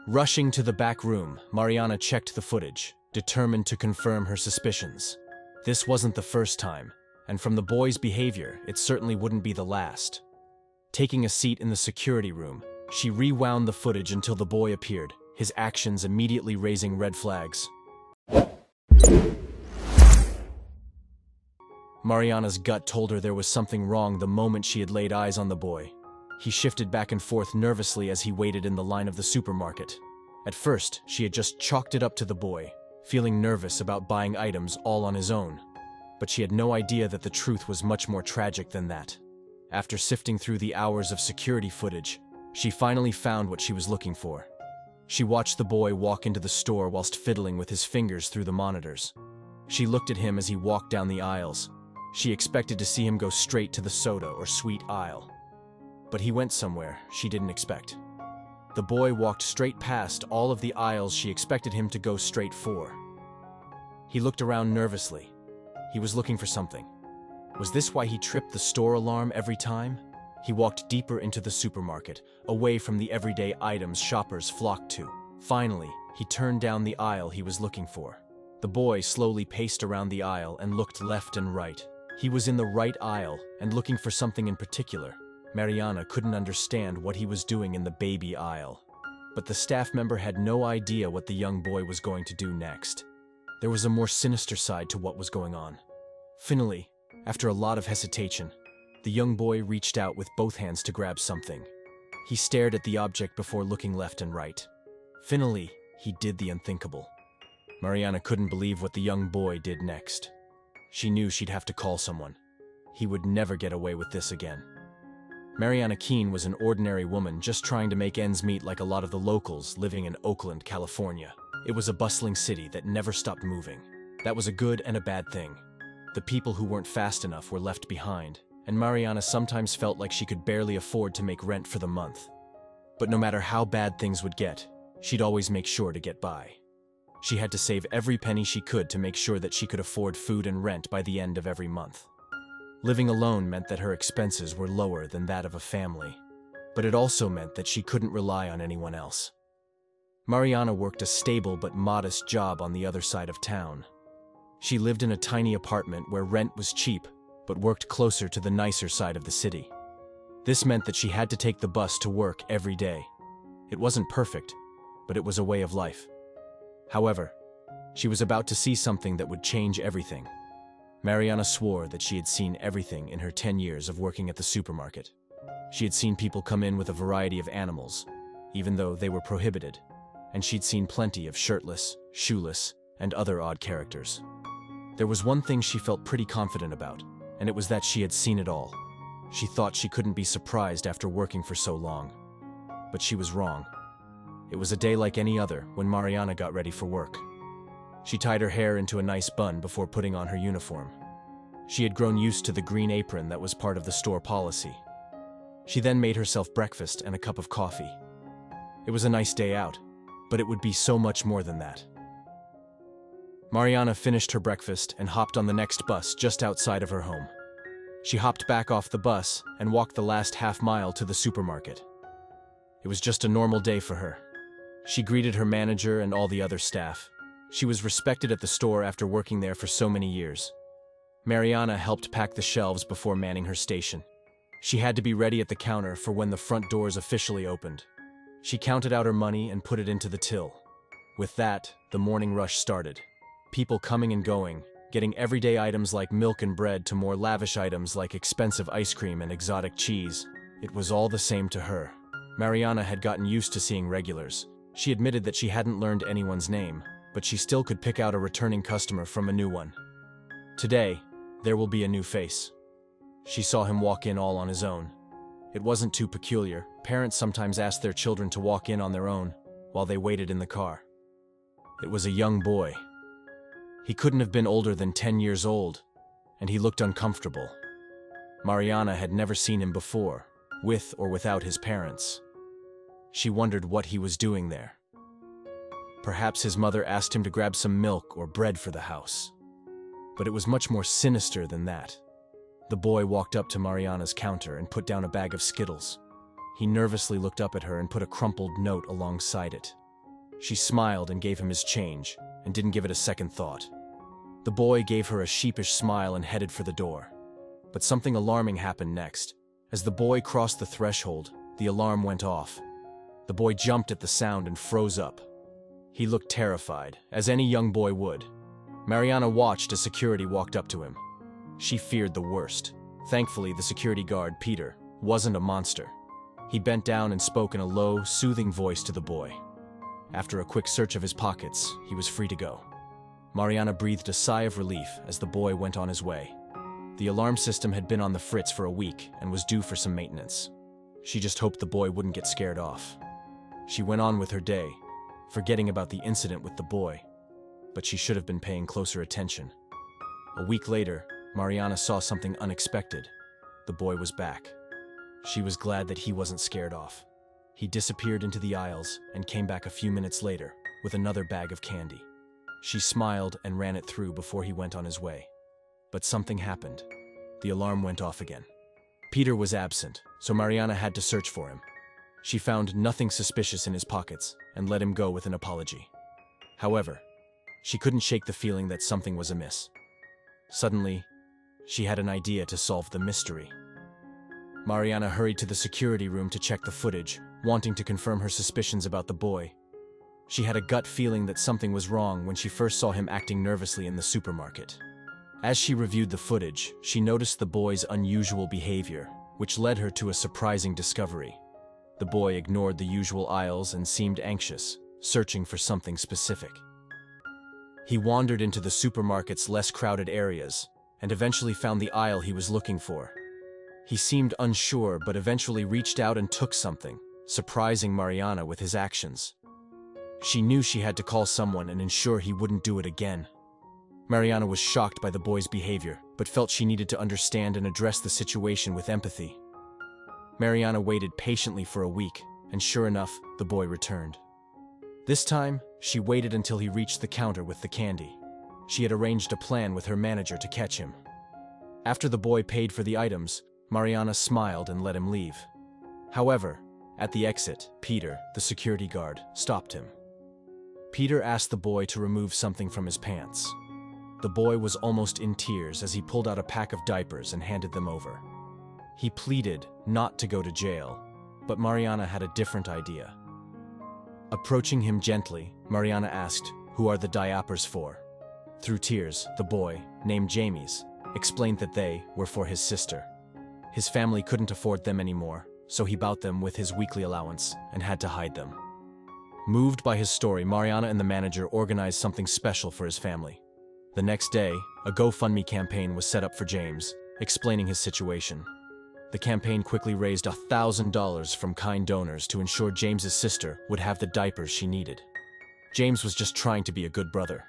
Rushing to the back room, Mariana checked the footage, determined to confirm her suspicions. This wasn't the first time, and from the boy's behavior, it certainly wouldn't be the last. Taking a seat in the security room, she rewound the footage until the boy appeared, his actions immediately raising red flags. Mariana's gut told her there was something wrong the moment she had laid eyes on the boy. He shifted back and forth nervously as he waited in the line of the supermarket. At first, she had just chalked it up to the boy, feeling nervous about buying items all on his own. But she had no idea that the truth was much more tragic than that. After sifting through the hours of security footage, she finally found what she was looking for. She watched the boy walk into the store whilst fiddling with his fingers through the monitors. She looked at him as he walked down the aisles. She expected to see him go straight to the soda or sweet aisle. But he went somewhere she didn't expect. The boy walked straight past all of the aisles she expected him to go straight for. He looked around nervously. He was looking for something. Was this why he tripped the store alarm every time? He walked deeper into the supermarket, away from the everyday items shoppers flocked to. Finally, he turned down the aisle he was looking for. The boy slowly paced around the aisle and looked left and right. He was in the right aisle and looking for something in particular. Mariana couldn't understand what he was doing in the baby aisle. But the staff member had no idea what the young boy was going to do next. There was a more sinister side to what was going on. Finally, after a lot of hesitation, the young boy reached out with both hands to grab something. He stared at the object before looking left and right. Finally, he did the unthinkable. Mariana couldn't believe what the young boy did next. She knew she'd have to call someone. He would never get away with this again. Mariana Keene was an ordinary woman just trying to make ends meet like a lot of the locals living in Oakland, California. It was a bustling city that never stopped moving. That was a good and a bad thing. The people who weren't fast enough were left behind, and Mariana sometimes felt like she could barely afford to make rent for the month. But no matter how bad things would get, she'd always make sure to get by. She had to save every penny she could to make sure that she could afford food and rent by the end of every month. Living alone meant that her expenses were lower than that of a family, but it also meant that she couldn't rely on anyone else. Mariana worked a stable but modest job on the other side of town. She lived in a tiny apartment where rent was cheap, but worked closer to the nicer side of the city. This meant that she had to take the bus to work every day. It wasn't perfect, but it was a way of life. However, she was about to see something that would change everything. Mariana swore that she had seen everything in her 10 years of working at the supermarket. She had seen people come in with a variety of animals, even though they were prohibited, and she'd seen plenty of shirtless, shoeless, and other odd characters. There was one thing she felt pretty confident about, and it was that she had seen it all. She thought she couldn't be surprised after working for so long. But she was wrong. It was a day like any other when Mariana got ready for work. She tied her hair into a nice bun before putting on her uniform. She had grown used to the green apron that was part of the store policy. She then made herself breakfast and a cup of coffee. It was a nice day out, but it would be so much more than that. Mariana finished her breakfast and hopped on the next bus just outside of her home. She hopped back off the bus and walked the last half-mile to the supermarket. It was just a normal day for her. She greeted her manager and all the other staff. She was respected at the store after working there for so many years. Mariana helped pack the shelves before manning her station. She had to be ready at the counter for when the front doors officially opened. She counted out her money and put it into the till. With that, the morning rush started. People coming and going, getting everyday items like milk and bread to more lavish items like expensive ice cream and exotic cheese. It was all the same to her. Mariana had gotten used to seeing regulars. She admitted that she hadn't learned anyone's name, but she still could pick out a returning customer from a new one. Today, there will be a new face. She saw him walk in all on his own. It wasn't too peculiar. Parents sometimes asked their children to walk in on their own while they waited in the car. It was a young boy. He couldn't have been older than 10 years old, and he looked uncomfortable. Mariana had never seen him before, with or without his parents. She wondered what he was doing there. Perhaps his mother asked him to grab some milk or bread for the house. But it was much more sinister than that. The boy walked up to Mariana's counter and put down a bag of Skittles. He nervously looked up at her and put a crumpled note alongside it. She smiled and gave him his change, and didn't give it a second thought. The boy gave her a sheepish smile and headed for the door. But something alarming happened next. As the boy crossed the threshold, the alarm went off. The boy jumped at the sound and froze up. He looked terrified, as any young boy would. Mariana watched as security walked up to him. She feared the worst. Thankfully, the security guard, Peter, wasn't a monster. He bent down and spoke in a low, soothing voice to the boy. After a quick search of his pockets, he was free to go. Mariana breathed a sigh of relief as the boy went on his way. The alarm system had been on the fritz for a week and was due for some maintenance. She just hoped the boy wouldn't get scared off. She went on with her day, forgetting about the incident with the boy, but she should have been paying closer attention. A week later, Mariana saw something unexpected. The boy was back. She was glad that he wasn't scared off. He disappeared into the aisles and came back a few minutes later with another bag of candy. She smiled and ran it through before he went on his way. But something happened. The alarm went off again. Peter was absent, so Mariana had to search for him. She found nothing suspicious in his pockets and let him go with an apology. However, she couldn't shake the feeling that something was amiss. Suddenly, she had an idea to solve the mystery. Mariana hurried to the security room to check the footage, wanting to confirm her suspicions about the boy. She had a gut feeling that something was wrong when she first saw him acting nervously in the supermarket. As she reviewed the footage, she noticed the boy's unusual behavior, which led her to a surprising discovery. The boy ignored the usual aisles and seemed anxious, searching for something specific. He wandered into the supermarket's less crowded areas and eventually found the aisle he was looking for. He seemed unsure but eventually reached out and took something, surprising Mariana with his actions. She knew she had to call someone and ensure he wouldn't do it again. Mariana was shocked by the boy's behavior, but felt she needed to understand and address the situation with empathy. Mariana waited patiently for a week, and sure enough, the boy returned. This time, she waited until he reached the counter with the candy. She had arranged a plan with her manager to catch him. After the boy paid for the items, Mariana smiled and let him leave. However, at the exit, Peter, the security guard, stopped him. Peter asked the boy to remove something from his pants. The boy was almost in tears as he pulled out a pack of diapers and handed them over. He pleaded not to go to jail, but Mariana had a different idea. Approaching him gently, Mariana asked, "Who are the diapers for?" Through tears, the boy, named eMys, explained that they were for his sister. His family couldn't afford them anymore, so he bought them with his weekly allowance and had to hide them. Moved by his story, Mariana and the manager organized something special for his family. The next day, a GoFundMe campaign was set up for James, explaining his situation. The campaign quickly raised $1,000 from kind donors to ensure James's sister would have the diapers she needed. James was just trying to be a good brother.